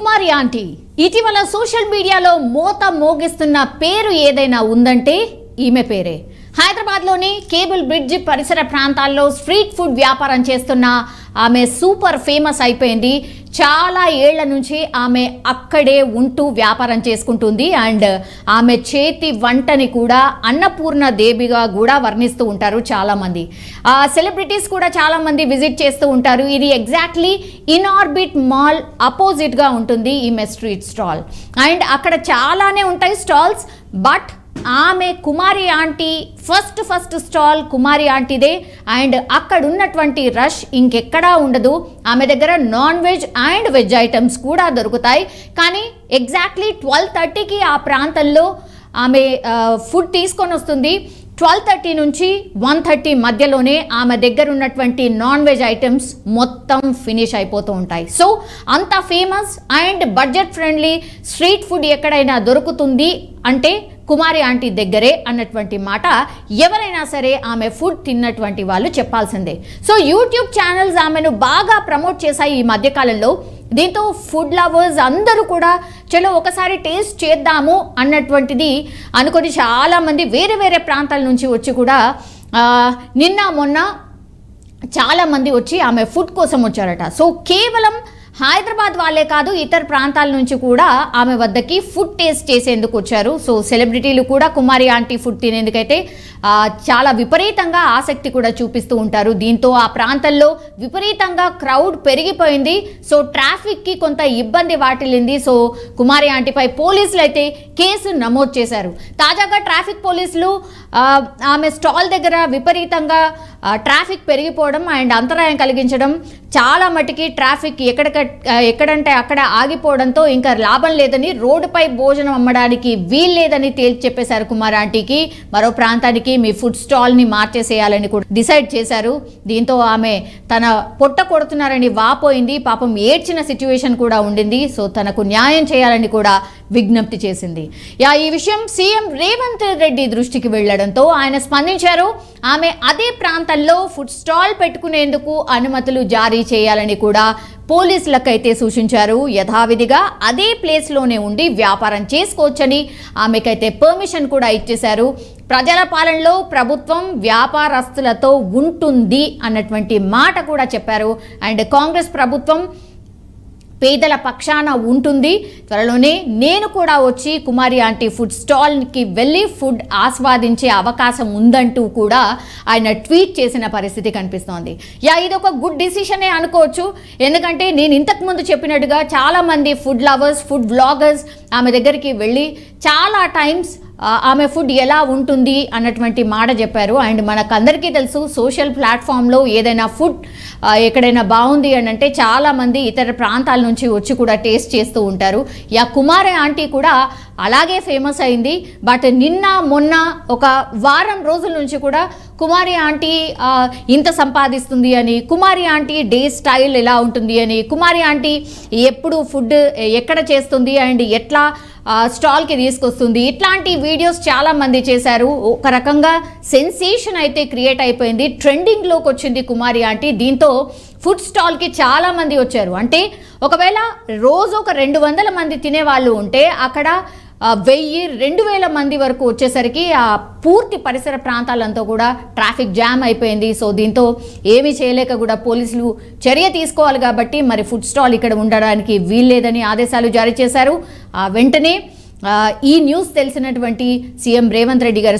కుమారి aunty ఇటీవల social మీడియాలో మోత మోగిస్తున్న పేరు ఏదైనా ఉందంటే ఈమె పేరే. హైదరాబాద్లోని కేబుల్ బ్రిడ్జ్ పరిసర ప్రాంతాల్లో స్ట్రీట్ ఫుడ్ వ్యాపారం చేస్తున్న ఆమె సూపర్ ఫేమస్ అయిపోయింది. చాలా ఏళ్ల నుంచి ఆమె అక్కడే ఉంటూ వ్యాపారం చేసుకుంటుంది. అండ్ ఆమె చేతి వంటని కూడా అన్నపూర్ణ దేవిగా కూడా వర్ణిస్తూ ఉంటారు చాలామంది. సెలబ్రిటీస్ కూడా చాలామంది విజిట్ చేస్తూ ఉంటారు. ఇది ఎగ్జాక్ట్లీ ఇన్ఆర్బిట్ మాల్ అపోజిట్గా ఉంటుంది ఈమె స్ట్రీట్ స్టాల్. అండ్ అక్కడ చాలానే ఉంటాయి స్టాల్స్. బట్ ఆమె Kumari aunty first stall Kumari ఆంటీదే. అండ్ అక్కడ ఉన్నటువంటి రష్ ఇంకెక్కడా ఉండదు. ఆమె దగ్గర non veg and veg items కూడా దొరుకుతాయి. కానీ ఎగ్జాక్ట్లీ 12:30కి ఆ ప్రాంతంలో ఆమె ఫుడ్ తీసుకొని వస్తుంది. 12:30 నుంచి 1:30 మధ్యలోనే ఆమె దగ్గర ఉన్నటువంటి నాన్ వెజ్ ఐటమ్స్ మొత్తం ఫినిష్ అయిపోతూ ఉంటాయి. సో అంత famous and budget friendly street food ఎక్కడైనా దొరుకుతుంది అంటే కుమారి ఆంటీ దగ్గరే అన్నటువంటి మాట ఎవరైనా సరే ఆమె ఫుడ్ తిన్నటువంటి వాళ్ళు చెప్పాల్సిందే. సో యూట్యూబ్ ఛానల్స్ ఆమెను బాగా ప్రమోట్ చేశాయి ఈ మధ్యకాలంలో. దీంతో ఫుడ్ లవర్స్ అందరూ కూడా చలో ఒకసారి టేస్ట్ చేద్దాము అన్నటువంటిది అనుకొని చాలామంది వేరే వేరే ప్రాంతాల నుంచి వచ్చి కూడా నిన్న మొన్న చాలామంది వచ్చి ఆమె ఫుడ్ కోసం వచ్చారట. సో కేవలం హైదరాబాద్ వాళ్ళే కాదు ఇతర ప్రాంతాల నుంచి కూడా ఆమె వద్దకి ఫుడ్ టేస్ట్ చేసేందుకు వచ్చారు. సో సెలబ్రిటీలు కూడా కుమారి ఆంటీ ఫుడ్ తినేందుకైతే చాలా విపరీతంగా ఆసక్తి కూడా చూపిస్తూ ఉంటారు. దీంతో ఆ ప్రాంతంలో విపరీతంగా క్రౌడ్ పెరిగిపోయింది. సో ట్రాఫిక్కి కొంత ఇబ్బంది వాటిల్లింది. సో కుమారి ఆంటీపై పోలీసులు అయితే కేసు నమోదు చేశారు. తాజాగా ట్రాఫిక్ పోలీసులు ఆమె స్టాల్ దగ్గర విపరీతంగా ట్రాఫిక్ పెరిగిపోవడం అండ్ అంతరాయం కలిగించడం, చాలా మటుకి ట్రాఫిక్ ఎక్కడంటే అక్కడ ఆగిపోవడంతో ఇంకా లాభం లేదని రోడ్డుపై భోజనం అమ్మడానికి వీల్లేదని తేల్చి చెప్పేశారు కుమారి ఆంటీకి. మరో ప్రాంతానికి మీ ఫుడ్ స్టాల్ని మార్చేసేయాలని కూడా డిసైడ్ చేశారు. దీంతో ఆమె తన పొట్ట కొడుతున్నారని వాపోయింది. పాపం ఏడ్చిన సిచ్యువేషన్ కూడా ఉండింది. సో తనకు న్యాయం చేయాలని కూడా విజ్ఞప్తి చేసింది. ఈ విషయం సీఎం రేవంత్ రెడ్డి దృష్టికి వెళ్లడంతో ఆయన స్పందించారు. ఆమె అదే ప్రాంతంలో ఫుడ్ స్టాల్ పెట్టుకునేందుకు అనుమతులు జారీ చేయాలని కూడా పోలీసులకైతే సూచించారు. యథావిధిగా అదే ప్లేస్లోనే ఉండి వ్యాపారం చేసుకోవచ్చని ఆమెకైతే పర్మిషన్ కూడా ఇచ్చేశారు. ప్రజల పాలనలో ప్రభుత్వం వ్యాపారస్తులతో ఉంటుంది అన్నటువంటి మాట కూడా చెప్పారు. అండ్ కాంగ్రెస్ ప్రభుత్వం పేదల పక్షాన ఉంటుంది. త్వరలోనే నేను కూడా వచ్చి కుమారి ఆంటీ ఫుడ్ స్టాల్కి వెళ్ళి ఫుడ్ ఆస్వాదించే అవకాశం ఉందంటూ కూడా ఆయన ట్వీట్ చేసిన పరిస్థితి కనిపిస్తోంది. ఇది ఒక గుడ్ డిసిషనే అనుకోవచ్చు. ఎందుకంటే నేను ఇంతకుముందు చెప్పినట్టుగా చాలామంది ఫుడ్ లవర్స్, ఫుడ్ వ్లాగర్స్ ఆమె దగ్గరికి వెళ్ళి చాలా టైమ్స్ ఆమె ఫుడ్ ఎలా ఉంటుంది అన్నటువంటి మాట చెప్పారు. అండ్ మనకందరికీ తెలుసు సోషల్ ప్లాట్ఫామ్లో ఏదైనా ఫుడ్ ఎక్కడైనా బాగుంది అని అంటే చాలామంది ఇతర ప్రాంతాల నుంచి వచ్చి కూడా టేస్ట్ చేస్తూ ఉంటారు. కుమారి ఆంటీ కూడా అలాగే ఫేమస్ అయింది. బట్ నిన్న మొన్న ఒక వారం రోజుల నుంచి కూడా కుమారి ఆంటీ ఇంత సంపాదిస్తుంది అని, కుమారి ఆంటీ డే స్టైల్ ఎలా ఉంటుంది అని, కుమారి ఆంటీ ఎప్పుడు ఫుడ్ ఎక్కడ చేస్తుంది అండ్ ఎట్లా స్టాల్కి తీసుకొస్తుంది, ఇట్లాంటి వీడియోస్ చాలామంది చేశారు. ఒక రకంగా సెన్సేషన్ అయితే క్రియేట్ అయిపోయింది. ట్రెండింగ్లోకి వచ్చింది కుమారి ఆంటీ. దీంతో ఫుడ్ స్టాల్కి చాలామంది వచ్చారు. అంటే ఒకవేళ రోజు ఒక 200 మంది తినేవాళ్ళు ఉంటే అక్కడ 1000-2000 మంది వరకు వచ్చేసరికి ఆ పూర్తి పరిసర ప్రాంతాలంతా కూడా ట్రాఫిక్ జామ్ అయిపోయింది. సో దీంతో ఏమీ చేయలేక కూడా పోలీసులు చర్య తీసుకోవాలి కాబట్టి మరి ఫుడ్ స్టాల్ ఇక్కడ ఉండడానికి వీల్లేదని ఆదేశాలు జారీ చేశారు. వెంటనే ఈ న్యూస్ తెలిసినటువంటి సీఎం రేవంత్ రెడ్డి గారు